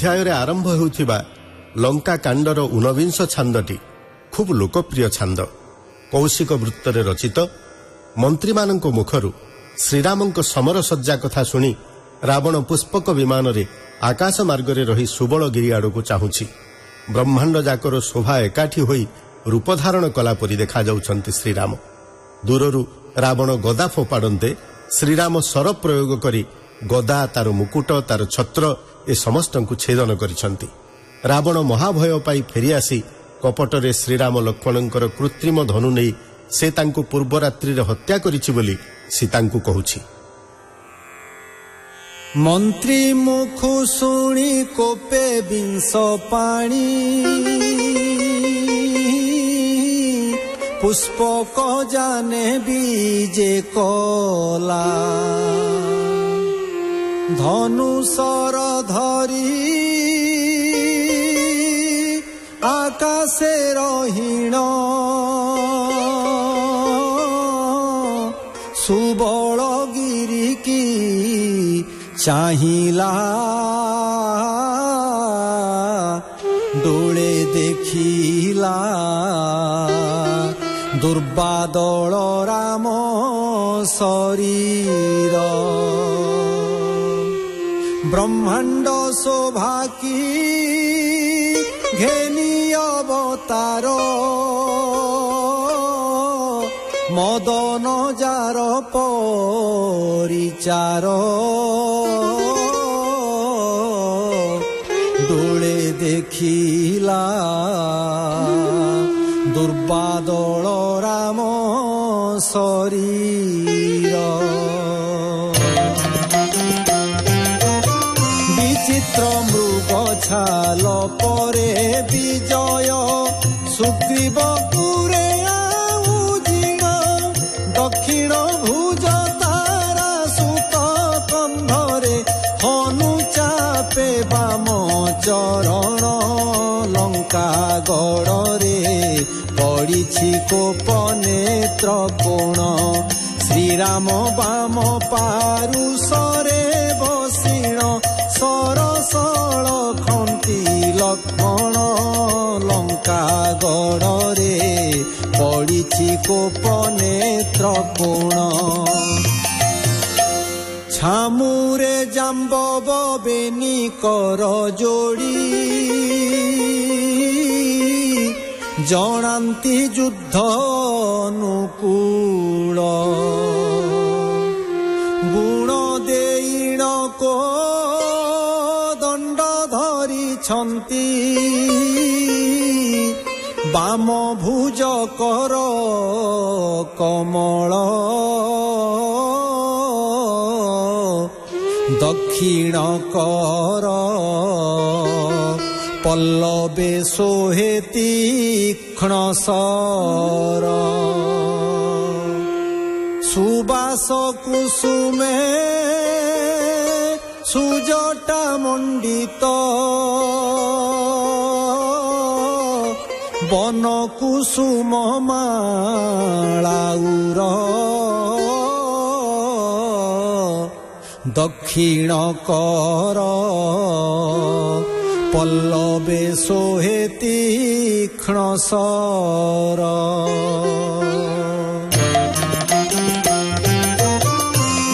ଅଧ୍ୟାୟରେ ଆରମ୍ଭ ହେଉଥିବା ଲଙ୍କା କାଣ୍ଡର 19 ଛାନ୍ଦଟି ଖୁବ୍ ଲୋକପ୍ରିୟ ଛାନ୍ଦ। କୌଶିକ ବୃତ୍ତରେ ରଚିତ। ମନ୍ତ୍ରୀମାନଙ୍କ ମୁଖରୁ ଶ୍ରୀରାମଙ୍କ ସମରସଜ୍ଜା କଥା ଶୁଣି ରାବଣ ପୁଷ୍ପକ ବିମାନରେ ଆକାଶ ମାର୍ଗରେ ରହି ସୁବଳଗିରି ଆଡ଼କୁ ଚାହୁଁଛି। ବ୍ରହ୍ମାଣ୍ଡ ଯାକର ଶୋଭା ଏକାଠି ହୋଇ ରୂପଧାରଣ କଲା ପରି ଦେଖାଯାଉଛନ୍ତି ଶ୍ରୀରାମ। ଦୂରରୁ ରାବଣ ଗଦା ଫୋପାଡ଼ନ୍ତେ ଶ୍ରୀରାମ ଶର ପ୍ରୟୋଗ କରି ଗଦା, ତାର ମୁକୁଟ, ତାର ଛତ୍ର ଏ ସମସ୍ତଙ୍କୁ ଛେଦନ କରିଛନ୍ତି। ରାବଣ ମହାଭୟ ପାଇ ଫେରିଆସି କପଟରେ ଶ୍ରୀରାମ ଲକ୍ଷ୍ମଣଙ୍କର କୃତ୍ରିମ ଧନୁ ନେଇ ସେ ତାଙ୍କୁ ପୂର୍ବ ରାତ୍ରିରେ ହତ୍ୟା କରିଛି ବୋଲି ସୀତାଙ୍କୁ କହୁଛି। ମନ୍ତ୍ରୀ ମୁଖୁ ଶୁଣି କୋପେ ବିଂଶ ପାଣି, ପୁଷ୍ପକ ଜାନେ ବିଜେ କଲା। ଧନୁସର ଧରି ଆକାଶେ ରହିଣ, ସୁବଳଗିରି କି ଚାହିଁଲା। ଡୋଳେ ଦେଖିଲା ଦୁର୍ବାଦଳ ରାମ ଶରୀର। ବ୍ରହ୍ମାଣ୍ଡ ଶୋଭା କି ଘେନି ଅବତାର, ମଦନ ଯାର ପରିଚାର। ଡୋଳେ ଦେଖିଲା ଦୁର୍ବାଦଳ ରାମ ଶରୀର। ବିଚିତ୍ର ମୃଗ ଛାଲ ପରେ ବିଜୟ, ସୁଗ୍ରୀବ ପୁରେ ଆଉଜିଣ। ଦକ୍ଷିଣ ଭୁଜ ତାରା ସୁତ କନ୍ଧରେ, ହନୁ ଚାପେ ବାମ ଚରଣ। ଲଙ୍କା ଗଡ଼ରେ ପଡ଼ିଛି କୋପ ନେତ୍ର କୋଣ। ଶ୍ରୀରାମ ବାମ ପାରୁଷରେ ବସିଣ, ସରସଳ ଖଣ୍ଟି ଲକ୍ଷ୍ମଣ। ଲଙ୍କା ଗଡ଼ରେ ପଡ଼ିଛି କୋପ ନେତ୍ର କୋଣ। ଛାମୁରେ ଜାମ୍ବବ ବେନି କର ଯୋଡ଼ି, ଜଣାନ୍ତି ଯୁଦ୍ଧ ଅନୁକୂଳ। ଗୁଣ ଦେଇଣ କୋ ଦଣ୍ଡ ଧରିଛନ୍ତି, ବାମ ଭୁଜ କର କମଳ। ଦକ୍ଷିଣ କର ପଲ୍ଲବେ ଶୋହେ ତୀକ୍ଷ୍ଣ ଶର। ସୁବାସ କୁସୁମେ ସୁଜଟା ମଣ୍ଡିତ, ବନ କୁସୁମ ମାଳାଉର। ଦକ୍ଷିଣ କର ପଲ୍ଲବେ ଶୋହେ ତୀକ୍ଷ୍ଣ ଶର।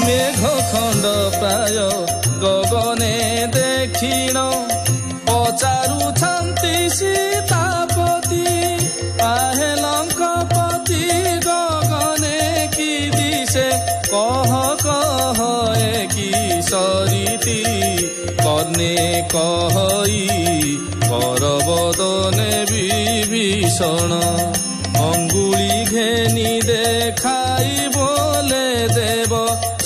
ମେଘ ଖଣ୍ଡ ପ୍ରାୟ ଗଗନେ ଦେଖିଣ, ପଚାରୁଛନ୍ତି ସୀତାପତି। ଆହେ ଲଙ୍କପତି ଗଗନେ କି ଦିଶେ, କହ କହ ଏ କି ସରିତି। କର୍ଣ୍ଣେ କହଇ କରବଦନେ ବିଭୀଷଣ। ଅଙ୍ଗୁଳି ଘେନି ଦେଖାଇ ବୋଲେ ଦେବ,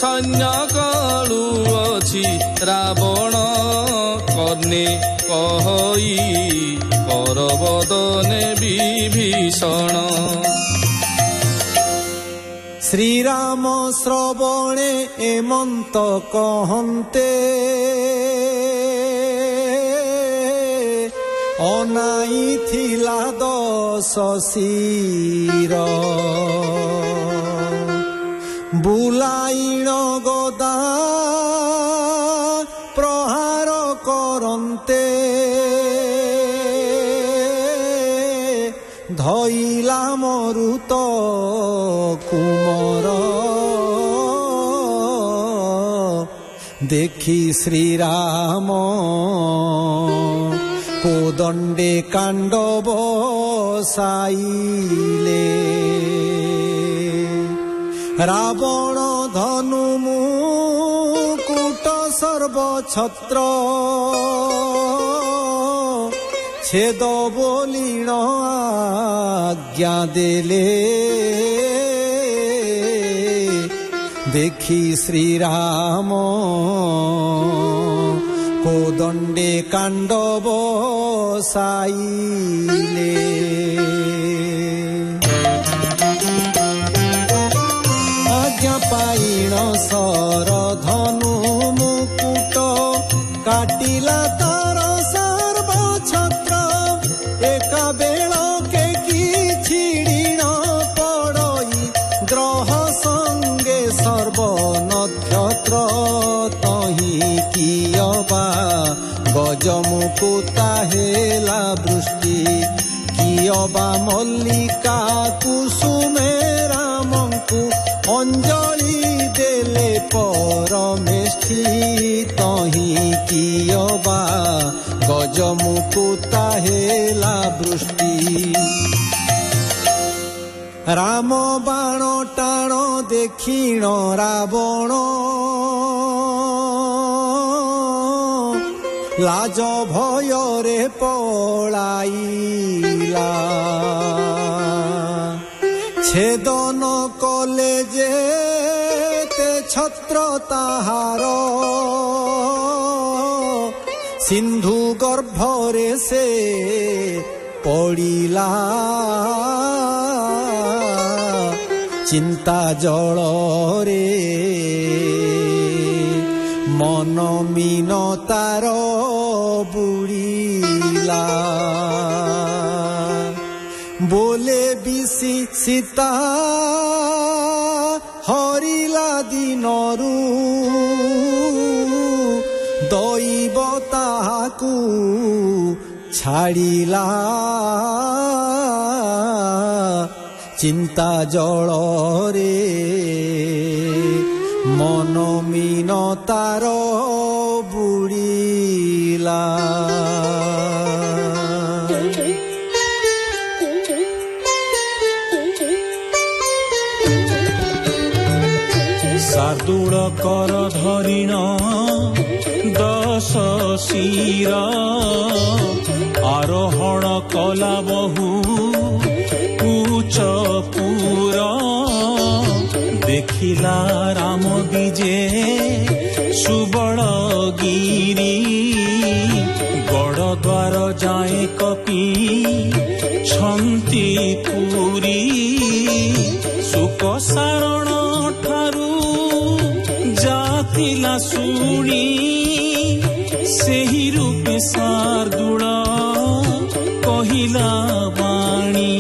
ସୈନ୍ୟ କଳୁ ଅଛି ରାବଣ। କର୍ଣ୍ଣେ କହଇ କରବଦନେ ବିଭୀଷଣ। ଶ୍ରୀରାମ ଶ୍ରବଣେ ଏମନ୍ତ କହନ୍ତେ, ଅନାଇଥିଲା 10 ଶିର। ବୁଲାଇଣ ଗଦା ପ୍ରହାର କରନ୍ତେ, ଧଇଲା ମରୁତ କୁମର ଦେଖି ଶ୍ରୀରାମ କୋଦଣ୍ଡେ କାଣ୍ଡ ବସାଇଲେ ରାବଣ ଧନୁ ମୁକୁଟ ସର୍ବଛତ୍ର ଛେଦ ବୋଲିଣ ଆଜ୍ଞା ଦେଲେ ଦେଖି ଶ୍ରୀରାମ କୋଦଣ୍ଡେ କାଣ୍ଡ ବସାଇଲେ ଆଜ୍ଞା ପାଇଣ ସର ଧନୁ ମୁକୁଟ କାଟିଲା ତାର ସର୍ବଛତ୍ର ଏକା ବେଳକେ କିଛିଡ଼ିଣ ପଡ଼ଇ ଗ୍ରହ ସଙ୍ଗେ ସର୍ବ ନକ୍ଷତ୍ର ତହିଁ କିୟବା ଗଜମୁକୁତା ହେଲା ବୃଷ୍ଟି କିୟବା ମଲ୍ଲିକା କୁସୁମେ ରାମଙ୍କୁ ଅଞ୍ଜଳି ଦେଲେ ପରମେଷ୍ଠି ତହିଁ କିୟବା ଗଜମୁକୁତା ହେଲା ବୃଷ୍ଟି ରାମ ବାଣ ଟାଣ ଦେଖିଣ ରାବଣ ଲାଜ ଭୟରେ ପଳାଇଲା ଛେଦନ କଲେ ଯେତେ ଛତ୍ର ତାହାର ସିନ୍ଧୁ ଗର୍ଭରେ ସେ ପଡ଼ିଲା ଚିନ୍ତା ଜଳରେ ମନ ମୀନ ତାର ବୁଡ଼ିଲା ବୋଲେ ବିଶି ସୀତା ହରିଲା ଦିନରୁ ଦଇବ ତାହାକୁ ଛାଡ଼ିଲା ଚିନ୍ତା ଜଳରେ ମନ ମୀନ ତାର ବୁଡ଼ିଲା ଶାର୍ଦୁଳ କର ଧରିଣ ଦଶ ଶିର ଆରୋହଣ କଲା ବହୁ ଉଚ୍ଚ ପୁର ଦେଖିଲା ରାମ ବିଜେ ସୁବଳ ଗିରି ଗଡ଼ ଦ୍ୱାର ଯାଏ କପି ଛନ୍ତି ପୁରୀ ସୁକ ସାରଣ ଠାରୁ ଯାଥିଲା ଶୁଣି ସେହି ରୂପେ ଶାର୍ଦୁଳ କହିଲା ବାଣୀ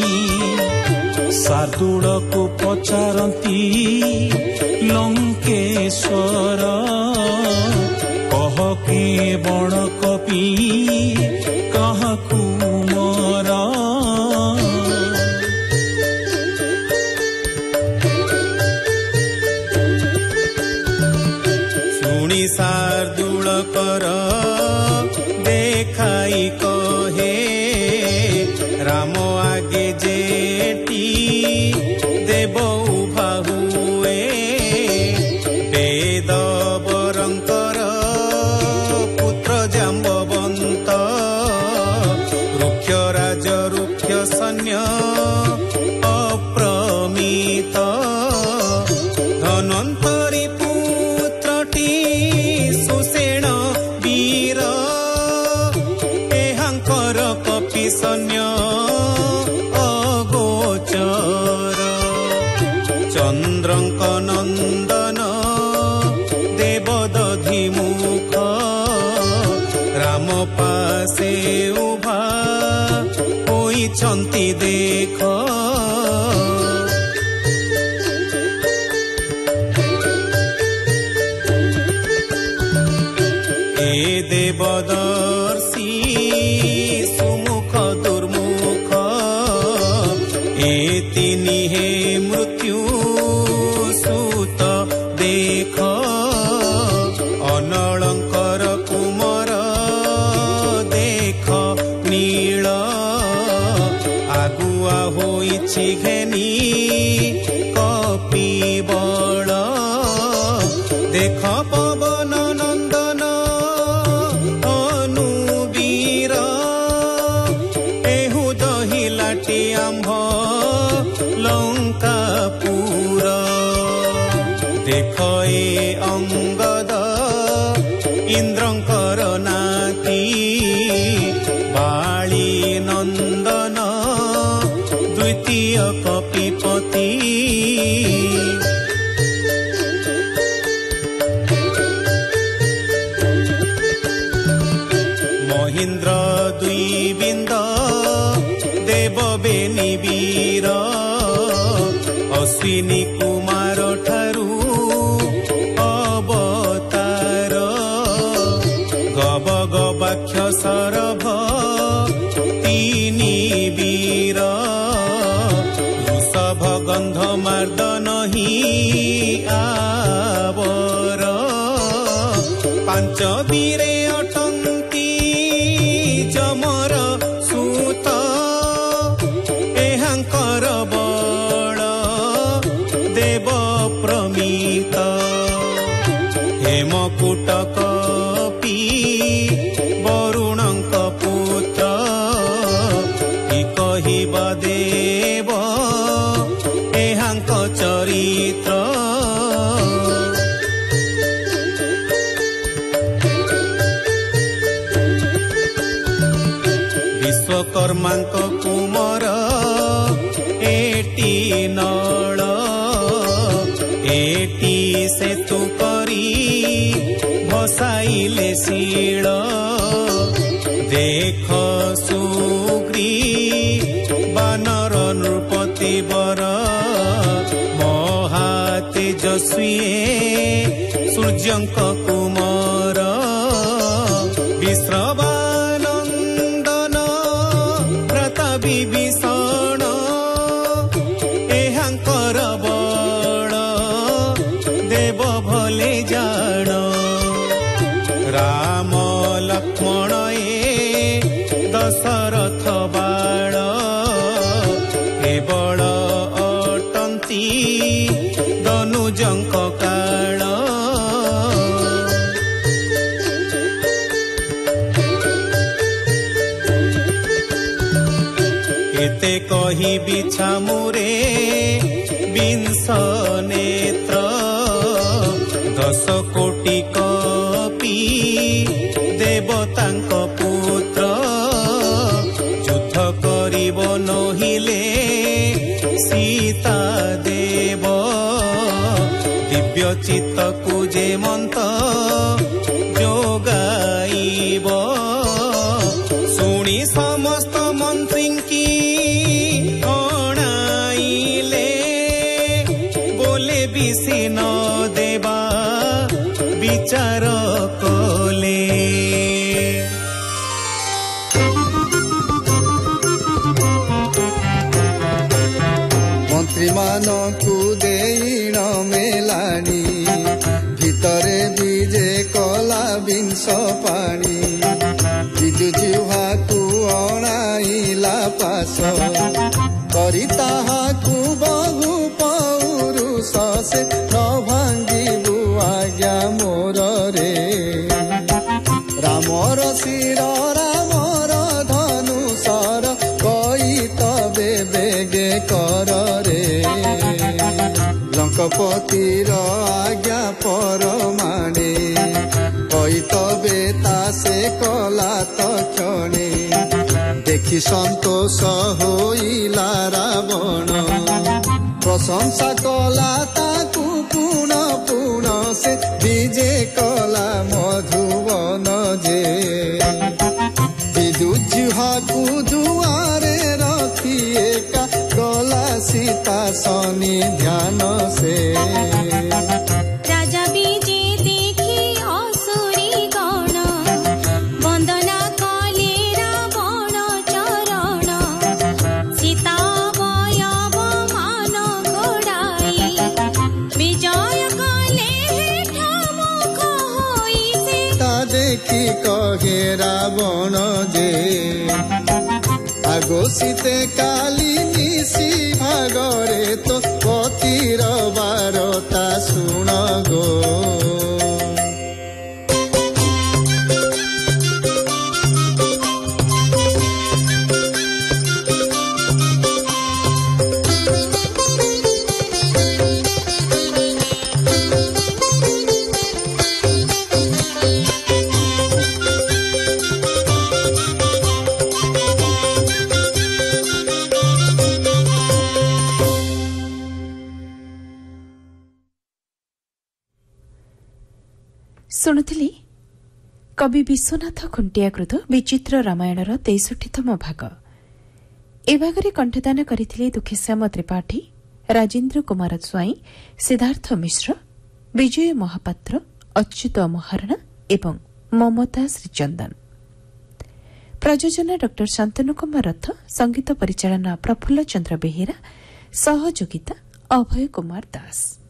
ଶାର୍ଦୁଳକୁ ପଚାରନ୍ତି ଲଙ୍କେଶ୍ୱର କହ କେ ବଣ କପି କାହାକୁ ମର ଶୁଣି ଶାର୍ଦୁଳ କର দেখাই কহে রাম আগে যেটি দেব উভাহুয়ে বেদ বরঙ্কর পুত্র জাম্ববন্ত রুক্ষ রাজ রুক্ষ সৈন্য অপ্রমিত ধনন্তরী পুত্রটি সুষেণ বীর এহাঙ্কর কপি সৈন্য অগোচর চন্দ্রঙ্ক নন্দন দেবদধি মুখ রাম পাশে উভা হইছন্তি দেখ এ দেবদর্শী সুমুখ দুর্মুখ ए तिनी हे मृत्यु सूत देख अनलंकर कुमार देख नील आगुआ होइछि घेनी कपि बल देख पवन नंदन अनुवीर एहु दहिलाटी आंभ लंकापुर देख ए अंगद इंद्रंकर नाती बाली नंदन द्वितीय कपिपति महेन्द्र द्विबिंद देव बेनी वीर अश्विनी कुमार ठारू अवतार गब गबाक्ष सरभ तीनी वीर वृषभ गंध मार्दन ही आवर पांच वीरे अटंती जमर सूत एहांकर बल देव प्रमित हेमकूट कपि वरुणंक पुत्र कि कहिब देव एहांक चरित्र विश्वकर्मांक कुमार एटी नळ एटी सेतु करी भसाइले शिल देख सुग्री बानर नृपति वर महातेजस्वी सूर्यंक कुमार विश्रवानंदन व्रत विभीषण एहांकर बल देव भले जान राम लक्ष्मण दशरथ बाळ केवल अटंती दनुजंक काळ एते कहि बिछामुरे विंश नेत्र 10 कोटि कपि देवतांक पुत्र युद्ध करिब नहिले सीता देव दिव्य चित्त कुजे मंत जोगाइब सुनी समस्त मंत्री की अणाइले बोले बिसी न देवा विचार कले मंत्री मानकु देईण मेलानी भितरे बीजे कला विंश पानी जिजुहाकु अणाइला पास करी ताहाकु बहु पौरुष से न भांगिबु आज्ञा मोर रे रामर शिर रामर धनुषर कई तबे बेगे कर रे लंकपतिर आज्ञा परमाणे कई तबे तासे कला तक्षणे देखि संतोष होइला रावण प्रशंसा कला ताकु पुन पुन से विजे कला मधुवन जे विदुजुहाकु दुआरे रखी एका कला सीता सनी ध्यान से राजा विजे देखी असुरी गण वंदना कले रावण चरण सीता बया গোসিতে কালি নিশি ভাগরে তো পতির বারতা শুণ গো ଶୁଣୁଥିଲି କବି ବିଶ୍ୱନାଥ ଖୁଣ୍ଟିଆକୃତ ବିଚିତ୍ର ରାମାୟଣର 63ତମ ଭାଗ। ଏ ଭାଗରେ କଣ୍ଠଦାନ କରିଥିଲେ ଦୁଃଖୀଶ୍ୟାମ ତ୍ରିପାଠୀ, ରାଜେନ୍ଦ୍ର କୁମାର ସ୍ୱାଇଁ, ସିଦ୍ଧାର୍ଥ ମିଶ୍ର, ବିଜୟ ମହାପାତ୍ର, ଅଚ୍ୟୁତ ମହାରଣା ଏବଂ ମମତା ଶ୍ରୀଚନ୍ଦନ। ପ୍ରଯୋଜନା ଡ ଶାନ୍ତନୁ କୁମାର ରଥ, ସଙ୍ଗୀତ ପରିଚାଳନା ପ୍ରଫୁଲ୍ଲ ଚନ୍ଦ୍ର ବେହେରା, ସହଯୋଗିତା ଅଭୟ କୁମାର ଦାସ।